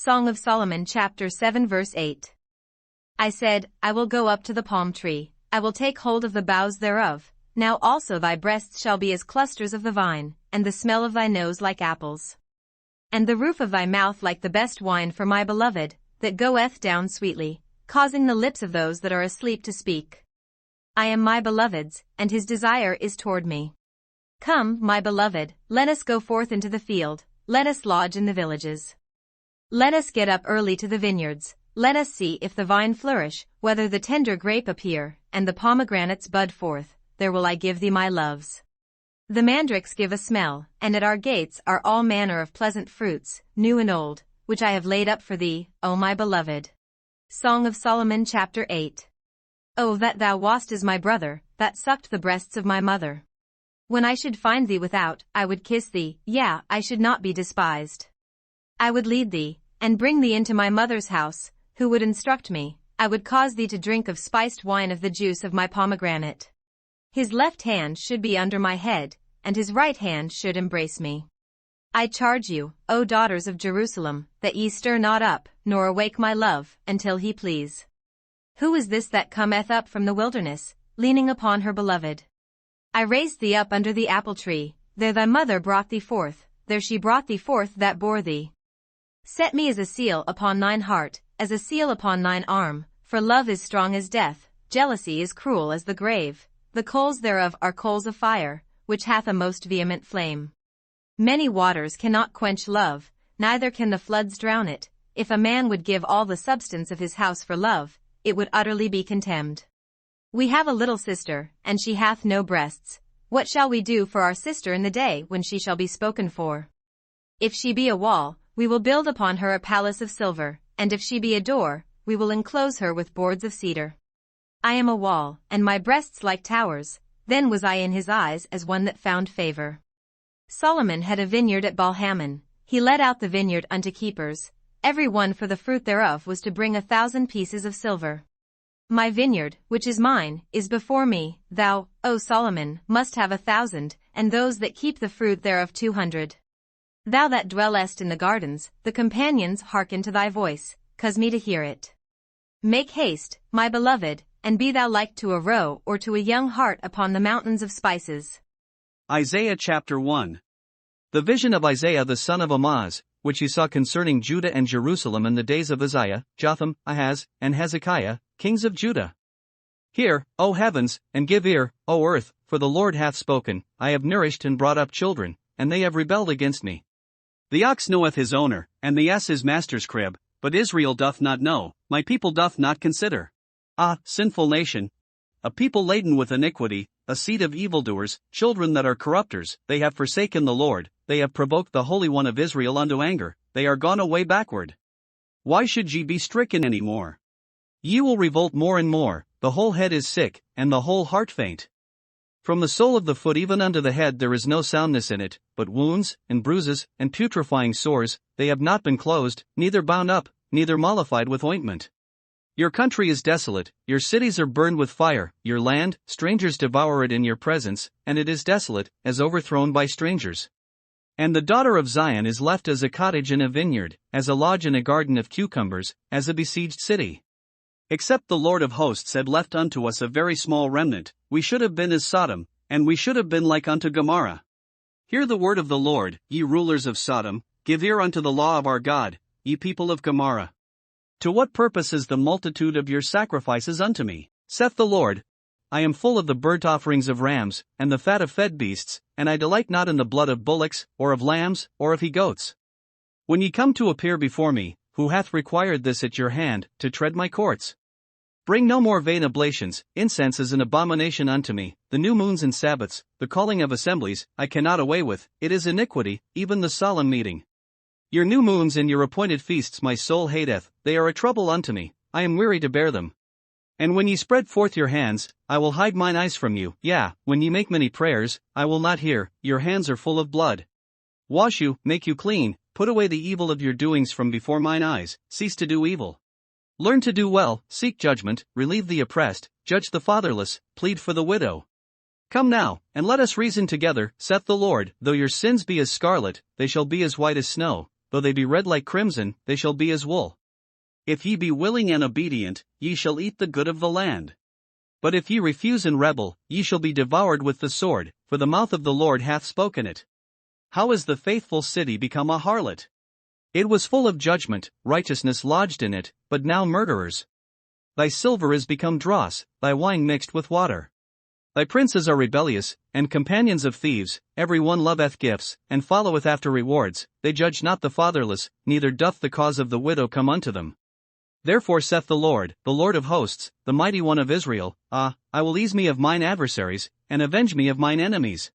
Song of Solomon chapter 7 verse 8. I said, I will go up to the palm tree, I will take hold of the boughs thereof. Now also thy breasts shall be as clusters of the vine, and the smell of thy nose like apples. And the roof of thy mouth like the best wine for my beloved, that goeth down sweetly, causing the lips of those that are asleep to speak. I am my beloved's, and his desire is toward me. Come, my beloved, let us go forth into the field, let us lodge in the villages. Let us get up early to the vineyards, let us see if the vine flourish, whether the tender grape appear, and the pomegranates bud forth, there will I give thee my loves. The mandrakes give a smell, and at our gates are all manner of pleasant fruits, new and old, which I have laid up for thee, O my beloved. Song of Solomon chapter 8. O that thou wast as my brother, that sucked the breasts of my mother. When I should find thee without, I would kiss thee, yea, I should not be despised. I would lead thee, and bring thee into my mother's house, who would instruct me, I would cause thee to drink of spiced wine of the juice of my pomegranate. His left hand should be under my head, and his right hand should embrace me. I charge you, O daughters of Jerusalem, that ye stir not up, nor awake my love, until he please. Who is this that cometh up from the wilderness, leaning upon her beloved? I raised thee up under the apple tree, there thy mother brought thee forth, there she brought thee forth that bore thee. Set me as a seal upon thine heart, as a seal upon thine arm, for love is strong as death, jealousy is cruel as the grave, the coals thereof are coals of fire, which hath a most vehement flame. Many waters cannot quench love, neither can the floods drown it. If a man would give all the substance of his house for love, it would utterly be contemned. We have a little sister, and she hath no breasts. What shall we do for our sister in the day when she shall be spoken for? If she be a wall, we will build upon her a palace of silver, and if she be a door, we will enclose her with boards of cedar. I am a wall, and my breasts like towers, then was I in his eyes as one that found favor. Solomon had a vineyard at Baal-Hamon, he let out the vineyard unto keepers, every one for the fruit thereof was to bring 1,000 pieces of silver. My vineyard, which is mine, is before me, thou, O Solomon, must have 1,000, and those that keep the fruit thereof 200. Thou that dwellest in the gardens, the companions hearken to thy voice, cause me to hear it. Make haste, my beloved, and be thou like to a roe or to a young hart upon the mountains of spices. Isaiah chapter 1. The vision of Isaiah the son of Amoz, which he saw concerning Judah and Jerusalem in the days of Uzziah, Jotham, Ahaz, and Hezekiah, kings of Judah. Hear, O heavens, and give ear, O earth, for the Lord hath spoken, I have nourished and brought up children, and they have rebelled against me. The ox knoweth his owner, and the ass his master's crib, but Israel doth not know, my people doth not consider. Ah, sinful nation! A people laden with iniquity, a seed of evildoers, children that are corrupters, they have forsaken the Lord, they have provoked the Holy One of Israel unto anger, they are gone away backward. Why should ye be stricken any more? Ye will revolt more and more, the whole head is sick, and the whole heart faint. From the sole of the foot even unto the head there is no soundness in it, but wounds, and bruises, and putrefying sores, they have not been closed, neither bound up, neither mollified with ointment. Your country is desolate, your cities are burned with fire, your land, strangers devour it in your presence, and it is desolate, as overthrown by strangers. And the daughter of Zion is left as a cottage in a vineyard, as a lodge in a garden of cucumbers, as a besieged city. Except the Lord of hosts had left unto us a very small remnant, we should have been as Sodom, and we should have been like unto Gomorrah. Hear the word of the Lord, ye rulers of Sodom, give ear unto the law of our God, ye people of Gomorrah. To what purpose is the multitude of your sacrifices unto me, saith the Lord? I am full of the burnt offerings of rams, and the fat of fed beasts, and I delight not in the blood of bullocks, or of lambs, or of he-goats. When ye come to appear before me, who hath required this at your hand, to tread my courts? Bring no more vain oblations, incense is an abomination unto me, the new moons and Sabbaths, the calling of assemblies, I cannot away with, it is iniquity, even the solemn meeting. Your new moons and your appointed feasts my soul hateth, they are a trouble unto me, I am weary to bear them. And when ye spread forth your hands, I will hide mine eyes from you, yea, when ye make many prayers, I will not hear, your hands are full of blood. Wash you, make you clean, put away the evil of your doings from before mine eyes, cease to do evil. Learn to do well, seek judgment, relieve the oppressed, judge the fatherless, plead for the widow. Come now, and let us reason together, saith the Lord, though your sins be as scarlet, they shall be as white as snow, though they be red like crimson, they shall be as wool. If ye be willing and obedient, ye shall eat the good of the land. But if ye refuse and rebel, ye shall be devoured with the sword, for the mouth of the Lord hath spoken it. How is the faithful city become a harlot? It was full of judgment, righteousness lodged in it, but now murderers. Thy silver is become dross, thy wine mixed with water. Thy princes are rebellious, and companions of thieves, every one loveth gifts, and followeth after rewards, they judge not the fatherless, neither doth the cause of the widow come unto them. Therefore saith the Lord of hosts, the mighty one of Israel, I will ease me of mine adversaries, and avenge me of mine enemies.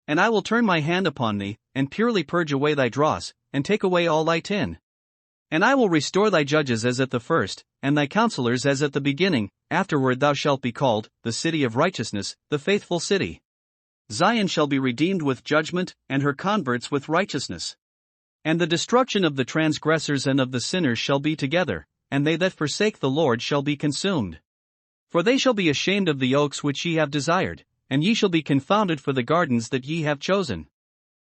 And I will turn my hand upon thee, and purely purge away thy dross, and take away all thy tin. And I will restore thy judges as at the first, and thy counselors as at the beginning. Afterward thou shalt be called, the city of righteousness, the faithful city. Zion shall be redeemed with judgment, and her converts with righteousness. And the destruction of the transgressors and of the sinners shall be together, and they that forsake the Lord shall be consumed. For they shall be ashamed of the oaks which ye have desired, and ye shall be confounded for the gardens that ye have chosen.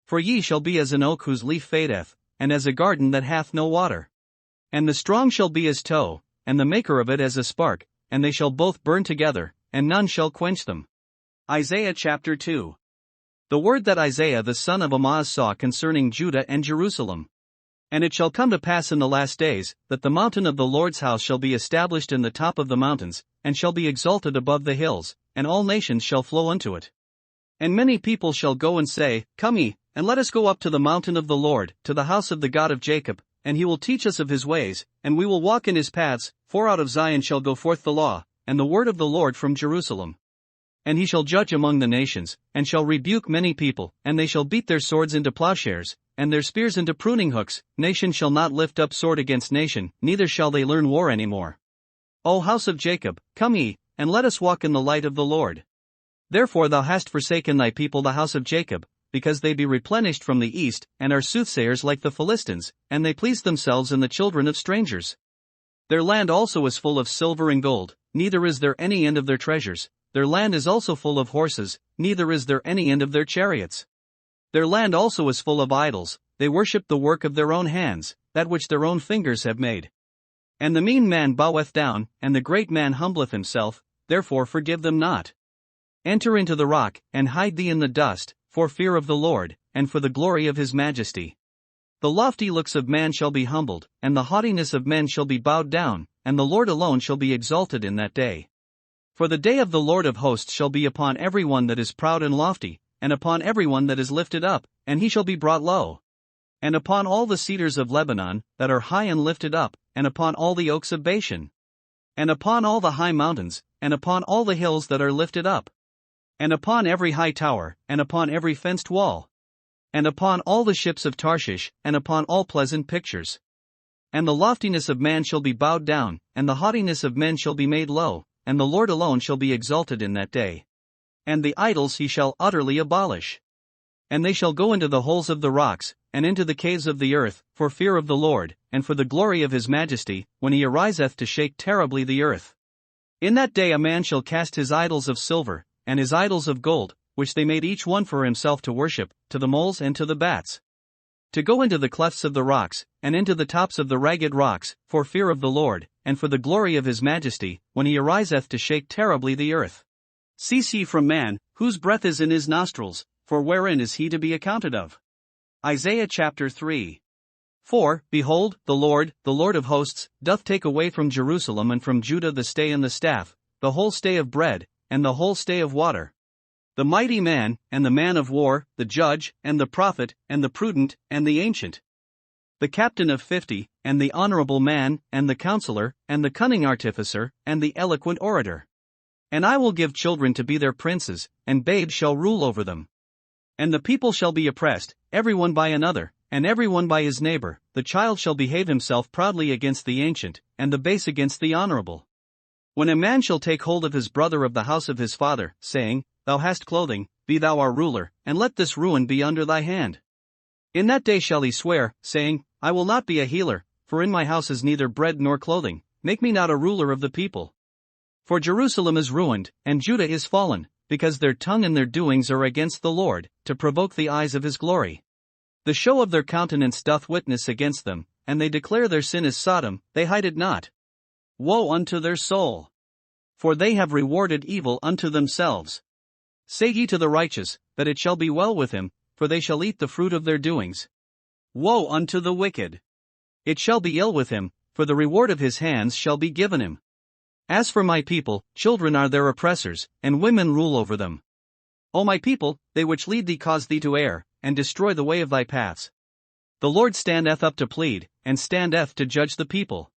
For ye shall be as an oak whose leaf fadeth, and as a garden that hath no water. And the strong shall be as tow, and the maker of it as a spark, and they shall both burn together, and none shall quench them. Isaiah chapter 2. The word that Isaiah the son of Amoz saw concerning Judah and Jerusalem. And it shall come to pass in the last days, that the mountain of the Lord's house shall be established in the top of the mountains, and shall be exalted above the hills, and all nations shall flow unto it. And many people shall go and say, Come ye, and let us go up to the mountain of the Lord, to the house of the God of Jacob, and he will teach us of his ways, and we will walk in his paths, for out of Zion shall go forth the law, and the word of the Lord from Jerusalem. And he shall judge among the nations, and shall rebuke many people, and they shall beat their swords into plowshares, and their spears into pruning hooks. Nation shall not lift up sword against nation, neither shall they learn war any more. O house of Jacob, come ye, and let us walk in the light of the Lord. Therefore thou hast forsaken thy people the house of Jacob, because they be replenished from the east, and are soothsayers like the Philistines, and they please themselves in the children of strangers. Their land also is full of silver and gold, neither is there any end of their treasures. Their land is also full of horses, neither is there any end of their chariots. Their land also is full of idols, they worship the work of their own hands, that which their own fingers have made. And the mean man boweth down, and the great man humbleth himself, therefore forgive them not. Enter into the rock, and hide thee in the dust, for fear of the Lord, and for the glory of his majesty. The lofty looks of man shall be humbled, and the haughtiness of men shall be bowed down, and the Lord alone shall be exalted in that day. For the day of the Lord of hosts shall be upon every one that is proud and lofty, and upon every one that is lifted up, and he shall be brought low. And upon all the cedars of Lebanon, that are high and lifted up, and upon all the oaks of Bashan. And upon all the high mountains, and upon all the hills that are lifted up. And upon every high tower, and upon every fenced wall. And upon all the ships of Tarshish, and upon all pleasant pictures. And the loftiness of man shall be bowed down, and the haughtiness of men shall be made low, and the Lord alone shall be exalted in that day. And the idols he shall utterly abolish. And they shall go into the holes of the rocks, and into the caves of the earth, for fear of the Lord, and for the glory of his majesty, when he ariseth to shake terribly the earth. In that day a man shall cast his idols of silver, and his idols of gold, which they made each one for himself to worship, to the moles and to the bats. To go into the clefts of the rocks, and into the tops of the ragged rocks, for fear of the Lord, and for the glory of his majesty, when he ariseth to shake terribly the earth. Cease ye from man, whose breath is in his nostrils, for wherein is he to be accounted of? Isaiah chapter 3. For, behold, the Lord of hosts, doth take away from Jerusalem and from Judah the stay and the staff, the whole stay of bread, and the whole stay of water. The mighty man, and the man of war, the judge, and the prophet, and the prudent, and the ancient. The captain of 50, and the honorable man, and the counselor, and the cunning artificer, and the eloquent orator. And I will give children to be their princes, and babes shall rule over them. And the people shall be oppressed, every one by another, and every one by his neighbor. The child shall behave himself proudly against the ancient, and the base against the honorable. When a man shall take hold of his brother of the house of his father, saying, Thou hast clothing, be thou our ruler, and let this ruin be under thy hand. In that day shall he swear, saying, I will not be a healer, for in my house is neither bread nor clothing, make me not a ruler of the people. For Jerusalem is ruined, and Judah is fallen, because their tongue and their doings are against the Lord, to provoke the eyes of his glory. The show of their countenance doth witness against them, and they declare their sin is Sodom, they hide it not. Woe unto their soul! For they have rewarded evil unto themselves. Say ye to the righteous, that it shall be well with him, for they shall eat the fruit of their doings. Woe unto the wicked! It shall be ill with him, for the reward of his hands shall be given him. As for my people, children are their oppressors, and women rule over them. O my people, they which lead thee cause thee to err, and destroy the way of thy paths. The Lord standeth up to plead, and standeth to judge the people.